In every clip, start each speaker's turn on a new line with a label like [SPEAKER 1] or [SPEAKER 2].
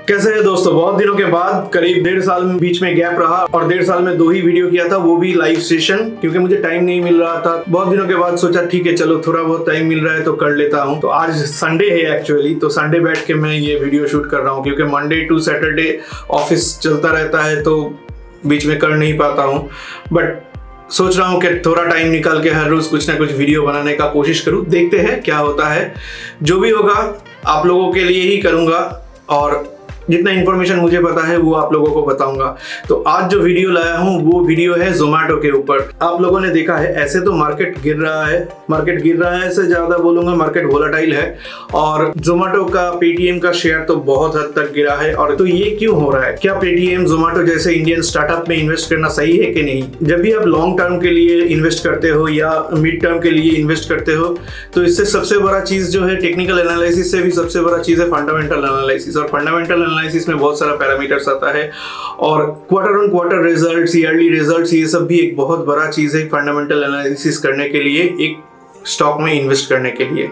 [SPEAKER 1] कैसे है दोस्तों, बहुत दिनों के बाद करीब 1.5 साल बीच में गैप रहा और 1.5 साल में 2 ही वीडियो किया था, वो भी लाइव सेशन, क्योंकि मुझे टाइम नहीं मिल रहा था। बहुत दिनों के बाद सोचा ठीक है चलो थोड़ा बहुत टाइम मिल रहा है तो कर लेता हूँ। तो आज संडे है एक्चुअली, तो संडे बैठ के मैं ये वीडियो शूट कर रहा हूँ, क्योंकि मंडे टू सैटरडे ऑफिस चलता रहता है तो बीच में कर नहीं पाता हूँ। बट सोच रहा हूँ कि थोड़ा टाइम निकाल के हर रोज कुछ ना कुछ वीडियो बनाने का कोशिश करूँ, देखते हैं क्या होता है। जो भी होगा आप लोगों के लिए ही करूँगा और जितना इन्फॉर्मेशन मुझे पता है वो आप लोगों को बताऊंगा। तो आज जो वीडियो लाया हूँ वो वीडियो है जोमेटो के ऊपर। आप लोगों ने देखा है ऐसे तो मार्केट गिर रहा है, से ज्यादा बोलूंगा मार्केट वोलेटाइल है और जोमेटो का पेटीएम का शेयर तो बहुत हद तक गिरा है। और तो ये क्यों हो रहा है? क्या पेटीएम जोमेटो जैसे इंडियन स्टार्टअप में इन्वेस्ट करना सही है कि नहीं? जब भी आप लॉन्ग टर्म के लिए इन्वेस्ट करते हो या मिड टर्म के लिए इन्वेस्ट करते हो तो इससे सबसे बड़ा चीज जो है टेक्निकल एनालिसिस से भी सबसे बड़ा चीज है फंडामेंटल एनालिसिस। और फंडामेंटल एनालिसिस में बहुत सारा पैरामीटर्स आता है और quarter on quarter results, yearly results, ये सब भी एक बहुत बड़ा चीज है फंडामेंटल एनालिसिस करने के लिए, एक स्टॉक में इन्वेस्ट करने के लिए।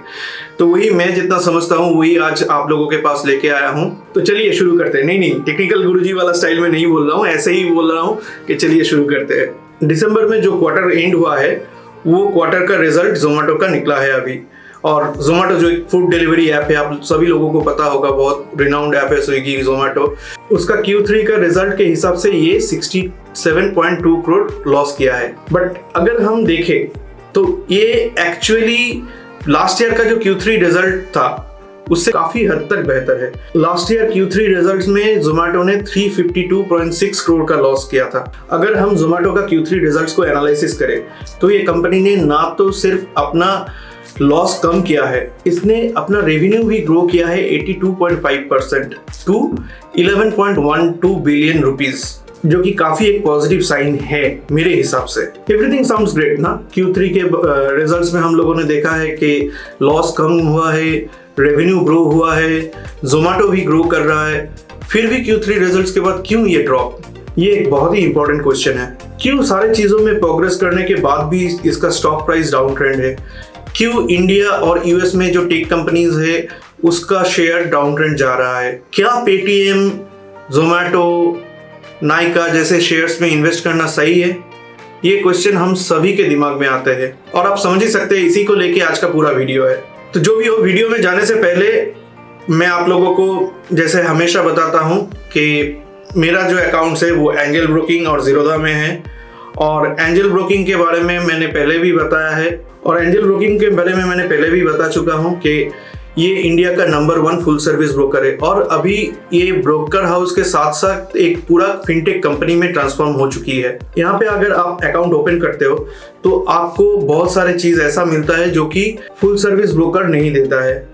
[SPEAKER 1] तो वही मैं जितना समझता हूँ वही आज आप लोगों के पास लेके आया हूँ। तो चलिए शुरू करते हैं। नहीं टेक्निकल गुरुजी वाला स्टाइल में नहीं बोल रहा हूँ, ऐसे ही बोल रहा हूँ कि चलिए शुरू करते हैं। दिसंबर में जो क्वार्टर एंड हुआ है वो क्वार्टर का रिजल्ट जोमेटो का निकला है अभी। और जोमेटो जो एक फूड डिलीवरी ऐप है, आप सभी लोगों को पता होगा, बहुत रिनाउंड ऐप है स्विगी जोमेटो। उसका Q3 का रिजल्ट के हिसाब से ये 67.2 करोड़ लॉस किया है। बट अगर हम देखें तो ये एक्चुअली लास्ट ईयर का जो Q3 रिजल्ट था उससे काफी हद तक बेहतर है। लास्ट ईयर Q3 रिजल्ट्स में जोमेटो ने 352.6 करोड़ का लॉस किया था। अगर हम जोमेटो का Q3 रिजल्ट्स को एनालिसिस करें तो ये कंपनी ने ना तो सिर्फ अपना लॉस कम किया है, इसने अपना रेवेन्यू भी ग्रो किया है 82.5% टू 11.12 बिलियन रुपीस, जो कि काफी एक पॉजिटिव साइन है मेरे हिसाब से। एवरीथिंग साउंड्स ग्रेट ना। Q3 के रिजल्ट्स में हम लोगों ने देखा है कि लॉस कम हुआ है, रेवेन्यू ग्रो हुआ है, जोमेटो भी ग्रो कर रहा है। फिर भी Q3 रिजल्ट्स के बाद क्यों ये ड्रॉप? ये एक बहुत ही इंपॉर्टेंट क्वेश्चन है। क्यों सारे चीजों में प्रोग्रेस करने के बाद भी इसका स्टॉक प्राइस डाउन ट्रेंड है? क्यों इंडिया और यूएस में जो टेक कंपनीज है उसका शेयर डाउन ट्रेंड जा रहा है? क्या पेटीएम, जोमेटो, नाइका जैसे शेयर्स में इन्वेस्ट करना सही है? ये क्वेश्चन हम सभी के दिमाग में आते हैं और आप समझ ही सकते हैं, इसी को लेके आज का पूरा वीडियो है। तो जो भी हो, वीडियो में जाने से पहले मैं आप लोगों को जैसे हमेशा बताता हूँ कि मेरा जो अकाउंट्स है वो एंजल ब्रोकिंग और जीरोधा में है। और एंजल ब्रोकिंग के बारे में मैंने पहले भी बताया है और एंजल ब्रोकिंग के बारे में मैंने पहले भी बता चुका हूँ कि ये इंडिया का नंबर 1 फुल सर्विस ब्रोकर है और अभी ये ब्रोकर हाउस के साथ साथ एक पूरा फिनटेक कंपनी में ट्रांसफॉर्म हो चुकी है। यहाँ पे अगर आप अकाउंट ओपन करते हो तो आपको बहुत सारे चीज ऐसा मिलता है जो कि फुल सर्विस ब्रोकर नहीं देता है।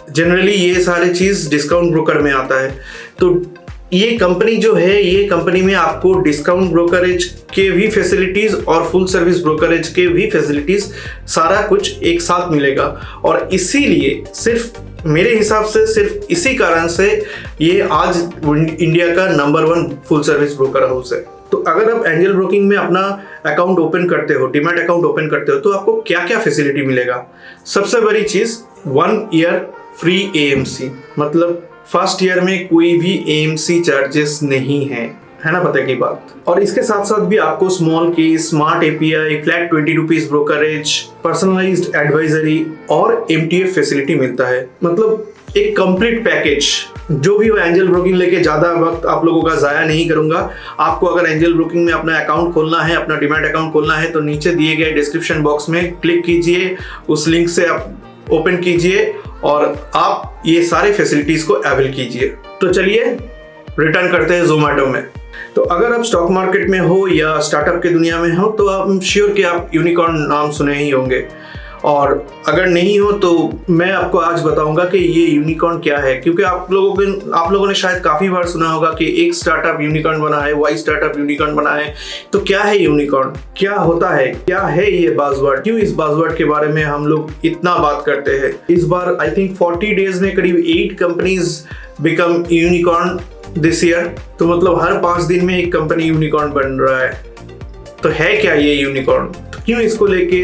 [SPEAKER 1] जनरली ये सारे चीज डिस्काउंट ब्रोकर में आता है। तो ये कंपनी जो है, ये कंपनी में आपको डिस्काउंट ब्रोकरेज के भी फैसिलिटीज और फुल सर्विस ब्रोकरेज के भी फैसिलिटीज सारा कुछ एक साथ मिलेगा। और इसीलिए सिर्फ मेरे हिसाब से सिर्फ इसी कारण से ये आज इंडिया का number 1 full service broker house है। तो अगर आप एंजल ब्रोकिंग में अपना अकाउंट ओपन करते हो, डीमैट अकाउंट ओपन करते हो, तो आपको क्या क्या फैसिलिटी मिलेगा? सबसे बड़ी चीज 1 ईयर फ्री AMC, मतलब फर्स्ट ईयर में कोई भी AMC चार्जेस नहीं है ना, पता की बात। और इसके साथ साथ भी आपको small case, smart API, flat 20 rupees brokerage, personalised advisory और MTF फैसिलिटी मिलता है। मतलब एक कंप्लीट पैकेज। जो भी वो एंजल ब्रोकिंग लेके ज्यादा वक्त आप लोगों का जाया नहीं करूंगा। आपको अगर एंजल ब्रोकिंग में अपना अकाउंट खोलना है, अपना डीमैट अकाउंट खोलना है, तो नीचे दिए गए डिस्क्रिप्शन बॉक्स में क्लिक कीजिए, उस लिंक से आप ओपन कीजिए और आप ये सारे फैसिलिटीज को अवेल कीजिए। तो चलिए रिटर्न करते हैं जोमेटो में। तो अगर आप स्टॉक मार्केट में हो या स्टार्टअप की दुनिया में हो तो आप श्योर कि आप यूनिकॉर्न नाम सुने ही होंगे, और अगर नहीं हो तो मैं आपको आज बताऊंगा कि ये यूनिकॉर्न क्या है। क्योंकि आप लोगों ने शायद काफी बार सुना होगा कि एक स्टार्टअप यूनिकॉर्न बना है, वाई स्टार्टअप यूनिकॉर्न बना है। तो क्या है यूनिकॉर्न? क्या होता है? क्या है ये बाज़वर्ड? क्यों इस बाज़वर्ड के बारे में हम लोग इतना बात करते हैं? इस बार आई थिंक 40 डेज में करीब 8 companies become unicorn this year. तो मतलब हर 5 दिन में एक कंपनी यूनिकॉर्न बन रहा है। तो है क्या ये यूनिकॉर्न? क्यों इसको लेके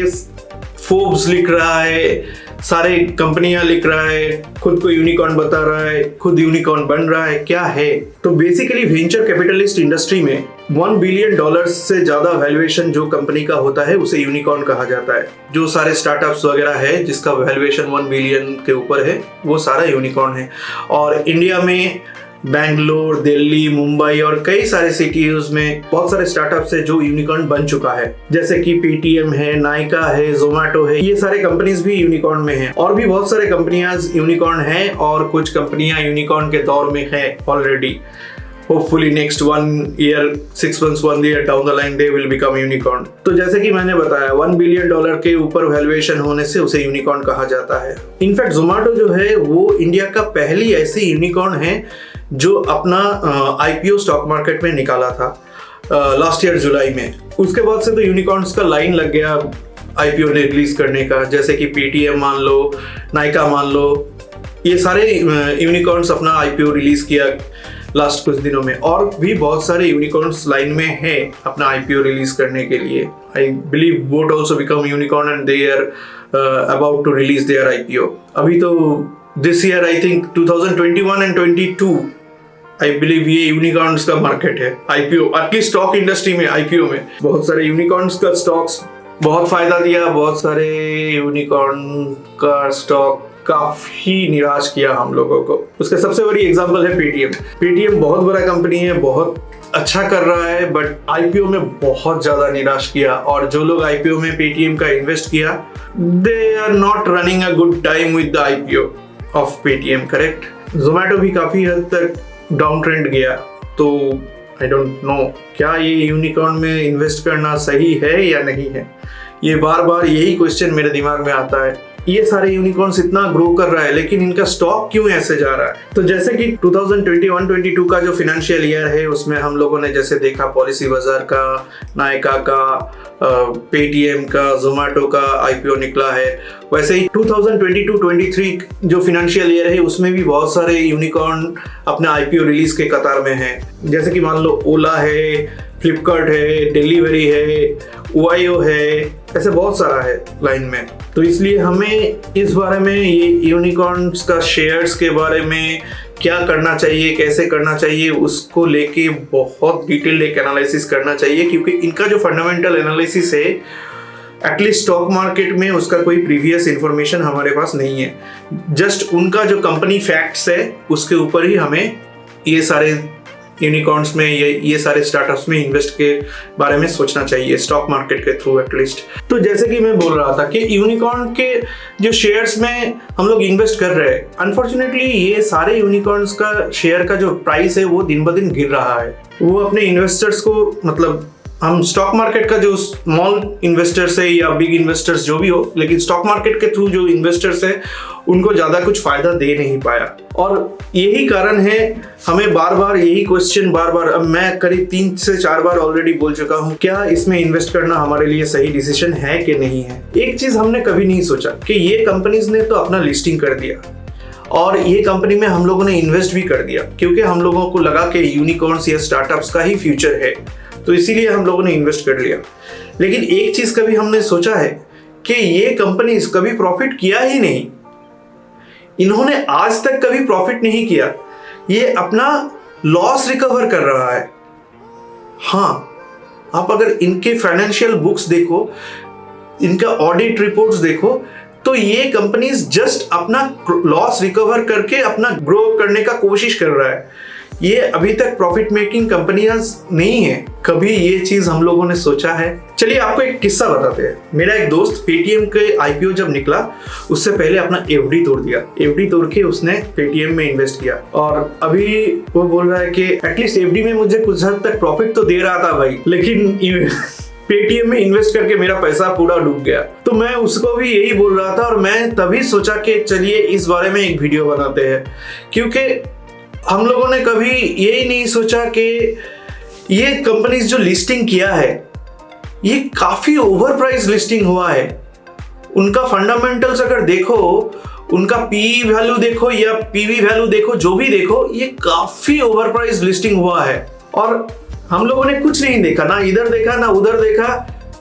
[SPEAKER 1] फोर्ब्स लिख रहा है, सारे कंपनियां लिख रहा है, खुद को यूनिकॉर्न बता रहा है, खुद यूनिकॉर्न बन रहा है, क्या है? तो बेसिकली वेंचर कैपिटलिस्ट इंडस्ट्री में $1 बिलियन से ज्यादा वैल्यूएशन जो कंपनी का होता है उसे यूनिकॉर्न कहा जाता है। जो सारे स्टार्टअप्स वगैरह है जिसका वैल्यूएशन 1 बिलियन के ऊपर है वो सारा यूनिकॉर्न है। और इंडिया में बैंगलोर, दिल्ली, मुंबई और कई सारे सिटीज में बहुत सारे स्टार्टअप्स है जो यूनिकॉर्न बन चुका है, जैसे कि पेटीएम है, नायका है, जोमैटो है, ये सारे कंपनीज भी यूनिकॉर्न में हैं। और भी बहुत सारे कंपनियां यूनिकॉर्न हैं और कुछ कंपनियां यूनिकॉर्न के दौर में है already. Hopefully next 1 year, 6 months, 1 year down the line they will become unicorn। तो जैसे कि मैंने बताया $1 बिलियन के ऊपर वैल्यूएशन होने से उसे यूनिकॉर्न कहा जाता है। इनफैक्ट जोमैटो जो है वो इंडिया का पहली ऐसी यूनिकॉर्न है जो अपना आईपीओ स्टॉक मार्केट में निकाला था लास्ट ईयर जुलाई में। उसके बाद से तो यूनिकॉर्न्स का लाइन लग गया आईपीओ ने रिलीज करने का, जैसे कि पेटीएम मान लो, नायका मान लो, ये सारे यूनिकॉर्न्स अपना आईपीओ रिलीज किया लास्ट कुछ दिनों में। और भी बहुत सारे यूनिकॉर्न्स लाइन में है अपना आईपीओ रिलीज करने के लिए। I believe both also become unicorn and they are about to release their IPO. अभी तो this year I think 2021 and 22 I believe ये यूनिकॉर्न्स का मार्केट है आईपीओ, एटलीस्ट स्टॉक इंडस्ट्री में। आईपीओ में बहुत सारे यूनिकॉर्न्स का स्टॉक्स बहुत फायदा दिया, बहुत सारे यूनिकॉर्न का स्टॉक काफी निराश किया हम लोगों को। उसका सबसे बड़ी एग्जांपल है पेटीएम। पेटीएम बहुत बड़ा कंपनी है, बहुत अच्छा कर रहा है, बट आईपीओ में बहुत ज्यादा निराश किया। और जो लोग आईपीओ में पेटीएम का इन्वेस्ट किया, they are not running a good time with the IPO of Paytm, correct. Zomato भी काफी हद तक डाउन ट्रेंड गया। तो आई डोंट नो क्या ये यूनिकॉर्न में इन्वेस्ट करना सही है या नहीं है। ये बार बार यही क्वेश्चन मेरे दिमाग में आता है। ये सारे यूनिकॉर्न्स इतना ग्रो कर रहा है लेकिन इनका स्टॉक क्यों ऐसे जा रहा है? तो जैसे कि 2021-22 का जो फाइनेंशियल ईयर है उसमें हम लोगों ने जैसे देखा पॉलिसी बाजार का, नायका का, पेटीएम का, जोमैटो का आईपीओ निकला है। वैसे ही 2022-23 जो फाइनेंशियल ईयर है उसमें भी बहुत सारे यूनिकॉर्न अपने आईपीओ रिलीज के कतार में हैं। जैसे कि मान लो ओला है, फ्लिपकार्ट है, डिलीवरी है, ओआईओ है, ऐसे बहुत सारा है लाइन में। तो इसलिए हमें इस बारे में, ये यूनिकॉर्न्स का शेयर्स के बारे में क्या करना चाहिए, कैसे करना चाहिए, उसको लेके बहुत डिटेल्ड एक एनालिसिस करना चाहिए। क्योंकि इनका जो फंडामेंटल एनालिसिस है एटलीस्ट स्टॉक मार्केट में उसका कोई प्रीवियस इंफॉर्मेशन हमारे पास नहीं है। जस्ट उनका जो कंपनी फैक्ट्स है उसके ऊपर ही हमें ये सारे यूनिकॉर्न्स में, ये सारे स्टार्टअप्स में इन्वेस्ट के बारे में सोचना चाहिए स्टॉक मार्केट के थ्रू एटलीस्ट। तो जैसे कि मैं बोल रहा था कि यूनिकॉर्न के जो शेयर्स में हम लोग इन्वेस्ट कर रहे हैं, अनफॉर्चुनेटली ये सारे यूनिकॉर्न्स का शेयर का जो प्राइस है वो दिन ब दिन गिर रहा है। वो अपने इन्वेस्टर्स को, मतलब हम स्टॉक मार्केट का जो स्मॉल इन्वेस्टर्स है या बिग इन्वेस्टर्स जो भी हो, लेकिन स्टॉक मार्केट के थ्रू जो इन्वेस्टर्स है उनको ज्यादा कुछ फायदा दे नहीं पाया। और यही कारण है हमें बार बार यही क्वेश्चन, बार बार, अब मैं करीब 3 से 4 बार ऑलरेडी बोल चुका हूँ, क्या इसमें इन्वेस्ट करना हमारे लिए सही डिसीजन है कि नहीं है। एक चीज हमने कभी नहीं सोचा कि ये कंपनीज ने तो अपना लिस्टिंग कर दिया और ये कंपनी में हम लोगों ने इन्वेस्ट भी कर दिया क्योंकि हम लोगों को लगा कि यूनिकॉर्न्स या स्टार्टअप्स का ही फ्यूचर है, तो इसीलिए हम लोगों ने इन्वेस्ट कर लिया। लेकिन एक चीज कभी हमने सोचा है कि ये कंपनीज कभी प्रॉफिट किया ही नहीं, इन्होंने आज तक कभी प्रॉफिट नहीं किया, ये अपना लॉस रिकवर कर रहा है। हाँ, आप अगर इनके फाइनेंशियल बुक्स देखो, इनका ऑडिट रिपोर्ट्स देखो, तो ये कंपनीज जस्ट अपना लॉस रिकवर करके अपना ग्रो करने का कोशिश कर रहा है। ये अभी तक प्रॉफिट मेकिंग कंपनियां नहीं है। कभी ये चीज हम लोगों ने सोचा है? चलिए आपको एक किस्सा बताते हैं। मेरा एक दोस्त पेटीएम के आईपीओ जब निकला उससे पहले अपना एफडी तोड़ दिया। एफडी तोड़ के उसने पेटीएम में इन्वेस्ट किया और अभी वो बोल रहा है कि एटलीस्ट एफडी में मुझे कुछ हद तक प्रॉफिट तो दे रहा था भाई, लेकिन पेटीएम में इन्वेस्ट करके मेरा पैसा पूरा डूब गया। तो मैं उसको भी यही बोल रहा था और मैं तभी सोचा कि चलिए इस बारे में एक वीडियो बनाते हैं, क्योंकि हम लोगों ने कभी यही नहीं सोचा कि ये कंपनीज जो लिस्टिंग किया है ये काफी ओवर प्राइस लिस्टिंग हुआ है। उनका फंडामेंटल्स अगर देखो, उनका पी वैल्यू देखो या पीवी वैल्यू देखो, जो भी देखो, ये काफी ओवर प्राइस लिस्टिंग हुआ है। और हम लोगों ने कुछ नहीं देखा, ना इधर देखा ना उधर देखा,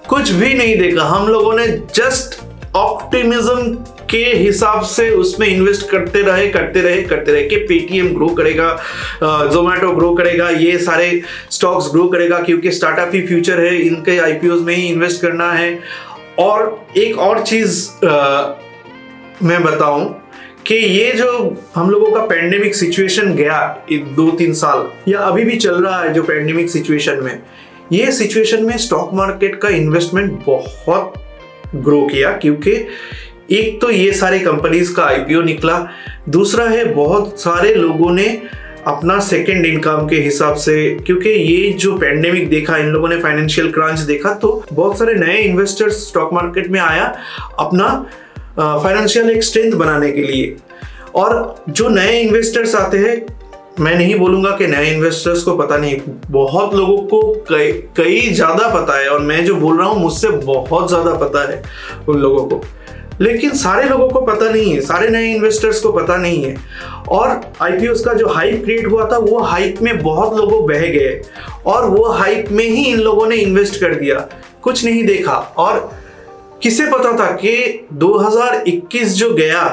[SPEAKER 1] कुछ भी नहीं देखा। हम लोगों ने जस्ट ऑप्टिमिज्म के हिसाब से उसमें इन्वेस्ट करते रहे कि पेटीएम ग्रो करेगा, जोमेटो ग्रो करेगा, ये सारे स्टॉक्स ग्रो करेगा क्योंकि स्टार्टअप ही फ्यूचर है, इनके आईपीओ में ही इन्वेस्ट करना है। और एक और चीज मैं बताऊं कि ये जो हम लोगों का पैंडेमिक सिचुएशन गया 2-3 साल या अभी भी चल रहा है जो पैंडेमिक सिचुएशन में, ये सिचुएशन में स्टॉक मार्केट का इन्वेस्टमेंट बहुत ग्रो किया क्योंकि एक तो ये सारे कंपनीज का आईपीओ निकला, दूसरा है बहुत सारे लोगों ने अपना सेकंड इनकम के हिसाब से, क्योंकि ये जो पैंडेमिक देखा, इन लोगों ने फाइनेंशियल क्रंच देखा, तो बहुत सारे नए इन्वेस्टर्स स्टॉक मार्केट में आया अपना फाइनेंशियल एक स्ट्रेंथ बनाने के लिए। और जो नए इन्वेस्टर्स आते हैं, मैं नहीं बोलूंगा कि नए इन्वेस्टर्स को पता नहीं, बहुत लोगों को कई ज्यादा पता है, और मैं जो बोल रहा हूँ मुझसे बहुत ज्यादा पता है उन लोगों को, लेकिन सारे लोगों को पता नहीं है, सारे नए इन्वेस्टर्स को पता नहीं है। और आईपीओस का जो हाइप क्रिएट हुआ था, वो हाइप में बहुत लोग बह गए और वो हाइप में ही इन लोगों ने इन्वेस्ट कर दिया, कुछ नहीं देखा। और किसे पता था कि 2021 जो गया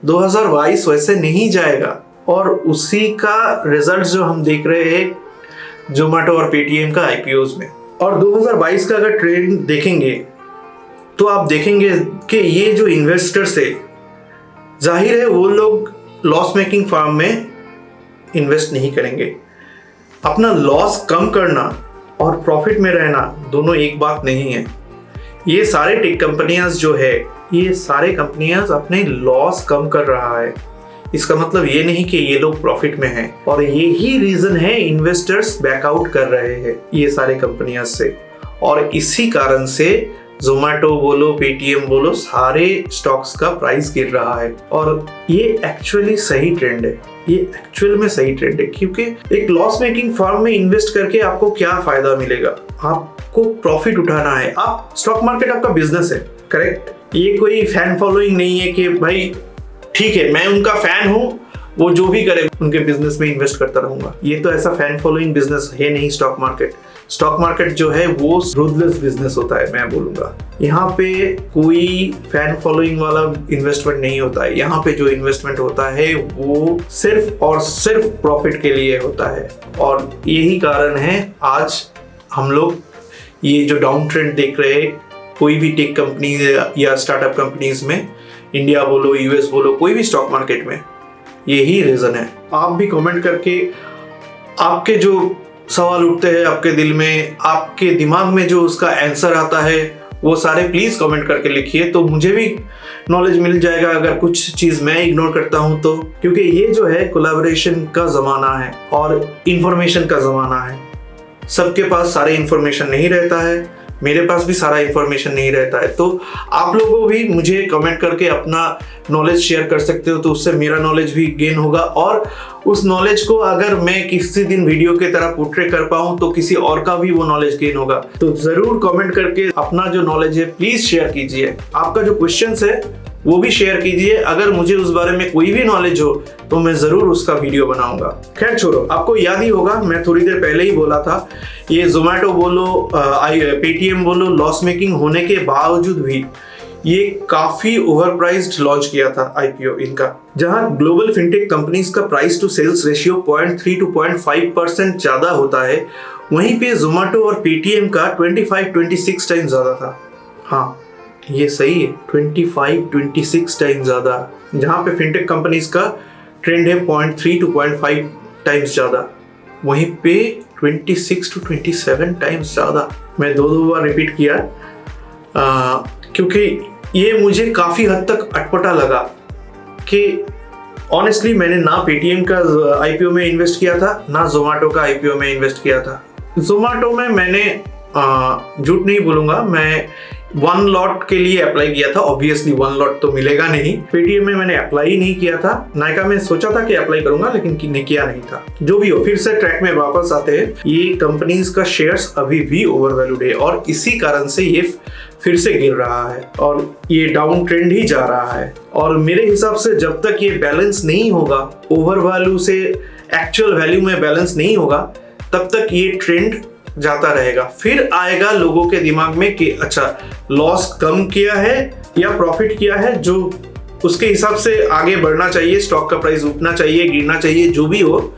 [SPEAKER 1] 2022 वैसे नहीं जाएगा, और उसी का रिजल्ट जो हम देख रहे हैं जोमेटो और पेटीएम का आईपीओस में। और 2022 का अगर ट्रेंड देखेंगे तो आप देखेंगे कि ये जो इन्वेस्टर्स है, जाहिर है वो लोग लॉस मेकिंग फार्म में इन्वेस्ट नहीं करेंगे। अपना लॉस कम करना और प्रॉफिट में रहना दोनों एक बात नहीं है। ये सारे टेक कंपनियां जो है, ये सारे कंपनियां अपने लॉस कम कर रहा है, इसका मतलब ये नहीं कि ये लोग प्रॉफिट में हैं। और यही रीजन है इन्वेस्टर्स बैकआउट कर रहे हैं ये सारे कंपनियां से, और इसी कारण से जोमेटो बोलो, पेटीएम बोलो, सारे स्टॉक्स का प्राइस गिर रहा है। और ये एक्चुअली सही ट्रेंड है, ये एक्चुअल में सही ट्रेंड है, क्योंकि एक लॉस मेकिंग फर्म में इन्वेस्ट करके आपको क्या फायदा मिलेगा? आपको प्रॉफिट उठाना है। आप स्टॉक मार्केट आपका बिजनेस है, करेक्ट? ये कोई फैन फॉलोइंग नहीं है कि भाई ठीक है मैं उनका फैन हूं, वो जो भी करे उनके बिजनेस में इन्वेस्ट करता रहूंगा। ये तो ऐसा फैन फॉलोइंग बिजनेस है नहीं स्टॉक मार्केट। स्टॉक मार्केट जो है वो रूथलेस बिजनेस होता है, मैं बोलूंगा। यहाँ पे कोई फैन फॉलोइंग वाला इन्वेस्टमेंट नहीं होता है। यहाँ पे जो इन्वेस्टमेंट होता है वो सिर्फ और सिर्फ प्रॉफिट के लिए होता है। और यही कारण है आज हम लोग ये जो डाउन ट्रेंड देख रहे हैं कोई भी टेक कंपनी या स्टार्टअप कंपनीज में, इंडिया बोलो, यूएस बोलो, कोई भी स्टॉक मार्केट में, यही रीजन है। आप भी कमेंट करके आपके जो सवाल उठते हैं आपके दिल में, आपके दिमाग में जो उसका आंसर आता है, वो सारे प्लीज कमेंट करके लिखिए, तो मुझे भी नॉलेज मिल जाएगा अगर कुछ चीज मैं इग्नोर करता हूं तो। क्योंकि ये जो है कोलैबोरेशन का जमाना है और इंफॉर्मेशन का जमाना है। सबके पास सारे इंफॉर्मेशन नहीं रहता है, मेरे पास भी सारा इंफॉर्मेशन नहीं रहता है, तो आप लोगों भी मुझे कमेंट करके अपना नॉलेज शेयर कर सकते हो, तो उससे मेरा नॉलेज भी गेन होगा। और उस नॉलेज को अगर मैं किसी दिन वीडियो के तरह पोर्ट्रे कर पाऊं तो किसी और का भी वो नॉलेज गेन होगा। तो जरूर कमेंट करके अपना जो नॉलेज है प्लीज शेयर कीजिए। आपका जो क्वेश्चंस है वो भी शेयर कीजिए। अगर मुझे उस बारे में कोई भी नॉलेज हो तो मैं जरूर उसका वीडियो बनाऊंगा। खैर छोड़ो, आपको याद ही होगा मैं थोड़ी देर पहले ही बोला था, ये जोमेटो बोलो, पेटीएम बोलो, लॉस मेकिंग होने के बावजूद भी ये काफी ओवर प्राइस्ड लॉन्च किया था आईपीओ इनका, जहां ग्लोबल फिनटेक कंपनीज का price to sales ratio 0.3 to 0.5% ज्यादा होता है, वहीं पे जोमेटो और पेटीएम का 25-26 टाइम ज्यादा था। हाँ, ये सही है, 25-26 टाइम ज्यादा। जहां पे फिनटेक कंपनीज का ट्रेंड है 0.3 to 0.5 टाइम्स ज्यादा, वहीं पे 26 to 27 टाइम्स ज्यादा। मैं दो बार रिपीट किया क्योंकि ये मुझे काफी हद तक अटपटा लगा कि ऑनेस्टली मैंने ना पेटीएम का आईपीओ में इन्वेस्ट किया था, ना जोमेटो का आईपीओ में इन्वेस्ट किया था। जोमेटो में मैंने झूठ नहीं बोलूंगा, मैं 1 लॉट के लिए अप्लाई किया था। ऑब्वियसली 1 लॉट तो मिलेगा नहीं। पेटीएम में मैंने अप्लाई नहीं किया था। नायका में सोचा था कि अप्लाई करूंगा, लेकिन किया नहीं था। जो भी हो, फिर से ट्रैक में वापस आते हैं। ये कंपनीज का शेयर्स अभी भी ओवरवैल्यूड है और इसी कारण से ये फिर से गिर रहा है और ये डाउन ट्रेंड ही जा रहा है। और मेरे हिसाब से जब तक ये बैलेंस नहीं होगा, ओवर वैल्यू से एक्चुअल वैल्यू में बैलेंस नहीं होगा, तब तक ये ट्रेंड जाता रहेगा। फिर आएगा लोगों के दिमाग में कि अच्छा लॉस कम किया है या प्रॉफिट किया है, जो उसके हिसाब से आगे बढ़ना चाहिए, स्टॉक का प्राइस उठना चाहिए, गिरना चाहिए, जो भी हो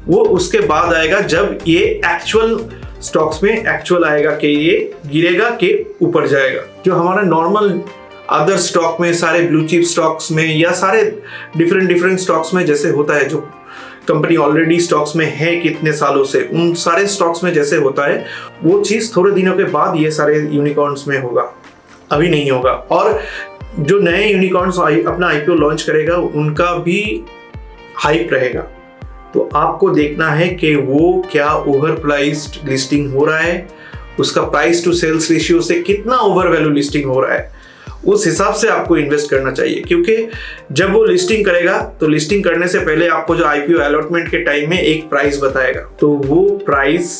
[SPEAKER 1] वो उसके बाद आएगा जब ये एक्चुअल स्टॉक्स में एक्चुअल आएगा कि ये गिरेगा कि ऊपर जाएगा। जो हमारा नॉर्मल अदर स्टॉक में, सारे ब्लू चिप स्टॉक्स में या सारे डिफरेंट स्टॉक्स में जैसे होता है, जो कंपनी ऑलरेडी स्टॉक्स में है कितने सालों से, उन सारे स्टॉक्स में जैसे होता है वो चीज़ थोड़े दिनों के बाद ये सारे यूनिकॉर्न्स में होगा, अभी नहीं होगा। और जो नए यूनिकॉर्न्स अपना आईपीओ लॉन्च करेगा उनका भी हाइप रहेगा, तो आपको देखना है कि वो क्या ओवर प्राइस्ड लिस्टिंग हो रहा है, उसका प्राइस टू सेल्स रेशियो से कितना ओवर वैल्यू लिस्टिंग हो रहा है, उस हिसाब से आपको इन्वेस्ट करना चाहिए। क्योंकि जब वो लिस्टिंग करेगा तो लिस्टिंग करने से पहले आपको जो आईपीओ अलॉटमेंट के टाइम में एक प्राइस बताएगा, तो वो प्राइस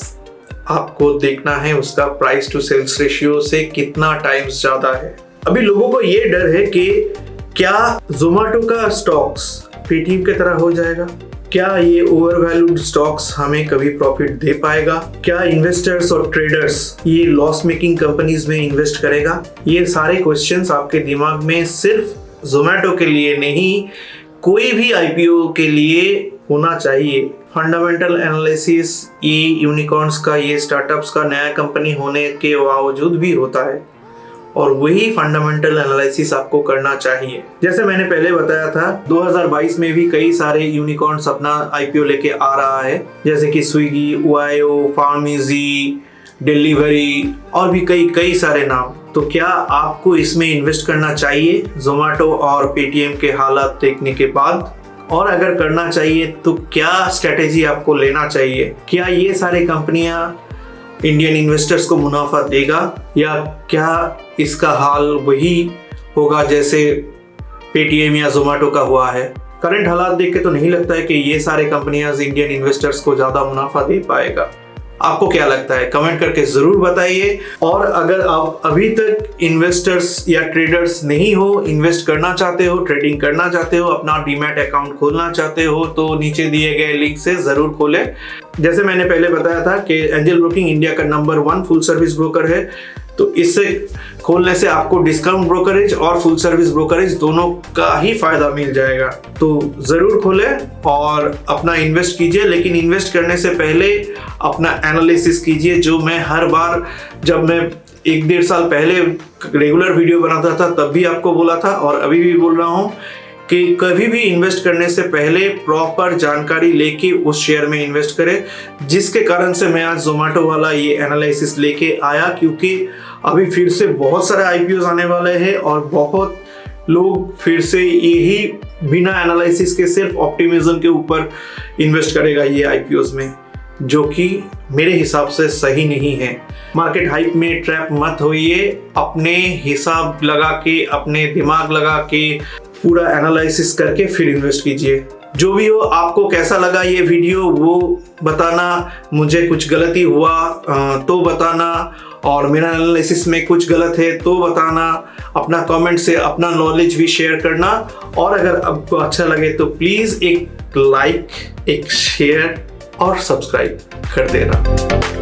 [SPEAKER 1] आपको देखना है, उसका प्राइस टू सेल्स रेशियो से कितना टाइम्स ज्यादा है। अभी लोगों को ये डर है कि क्या जोमेटो का स्टॉक्स पेटीएम की तरह हो जाएगा, क्या ये ओवर वैल्यूड स्टॉक्स हमें कभी प्रॉफिट दे पाएगा, क्या इन्वेस्टर्स और ट्रेडर्स ये लॉस मेकिंग कंपनीज में इन्वेस्ट करेगा। ये सारे क्वेश्चंस आपके दिमाग में सिर्फ जोमेटो के लिए नहीं, कोई भी आईपीओ के लिए होना चाहिए। फंडामेंटल एनालिसिस ये यूनिकॉर्न्स का, ये स्टार्टअप्स का नया कंपनी होने के बावजूद भी होता है, और वही फंडामेंटल एनालिसिस आपको करना चाहिए। जैसे मैंने पहले बताया था 2022 में भी कई सारे यूनिकॉर्न्स अपना आईपीओ लेके आ रहा है, जैसे कि स्विगी, ओयो, फार्मिजी, डिलीवरी और भी कई सारे नाम। तो क्या आपको इसमें इन्वेस्ट करना चाहिए जोमेटो और पेटीएम के हालात देखने के बाद? और अगर करना चाहिए तो क्या स्ट्रेटेजी आपको लेना चाहिए? क्या ये सारे कंपनियां इंडियन इन्वेस्टर्स को मुनाफा देगा, या क्या इसका हाल वही होगा जैसे पेटीएम या जोमेटो का हुआ है? करंट हालात देख के तो नहीं लगता है कि ये सारे कंपनियां इंडियन इन्वेस्टर्स को ज्यादा मुनाफा दे पाएगा। आपको क्या लगता है? कमेंट करके जरूर बताइए। और अगर आप अभी तक इन्वेस्टर्स या ट्रेडर्स नहीं हो, इन्वेस्ट करना चाहते हो, ट्रेडिंग करना चाहते हो, अपना डीमैट अकाउंट खोलना चाहते हो, तो नीचे दिए गए लिंक से जरूर खोलें। जैसे मैंने पहले बताया था कि एंजल ब्रोकिंग इंडिया का नंबर 1 फुल सर्विस ब्रोकर है, तो इससे खोलने से आपको डिस्काउंट ब्रोकरेज और फुल सर्विस ब्रोकरेज दोनों का ही फायदा मिल जाएगा। तो जरूर खोलें और अपना इन्वेस्ट कीजिए, लेकिन इन्वेस्ट करने से पहले अपना एनालिसिस कीजिए, जो मैं हर बार जब मैं 1-1.5 साल पहले रेगुलर वीडियो बनाता था तब भी आपको बोला था और अभी भी बोल रहा हूँ कि कभी भी इन्वेस्ट करने से पहले प्रॉपर जानकारी लेके उस शेयर में इन्वेस्ट करें, जिसके कारण से मैं आज जोमेटो वाला ये एनालिसिस लेके आया। क्योंकि अभी फिर से बहुत सारे आईपीओ आने वाले हैं और बहुत लोग फिर से यही बिना एनालिसिस के सिर्फ ऑप्टिमिज्म के ऊपर इन्वेस्ट करेगा ये आईपीओज में, जो कि मेरे हिसाब से सही नहीं है। मार्केट हाइप में ट्रैप मत होइए, अपने हिसाब लगा के, अपने दिमाग लगा के पूरा एनालिसिस करके फिर इन्वेस्ट कीजिए। जो भी हो, आपको कैसा लगा ये वीडियो वो बताना, मुझे कुछ गलती हुआ तो बताना, और मेरा एनालिसिस में कुछ गलत है तो बताना, अपना कमेंट से अपना नॉलेज भी शेयर करना। और अगर आपको अच्छा लगे तो प्लीज एक लाइक, एक शेयर और सब्सक्राइब कर देना।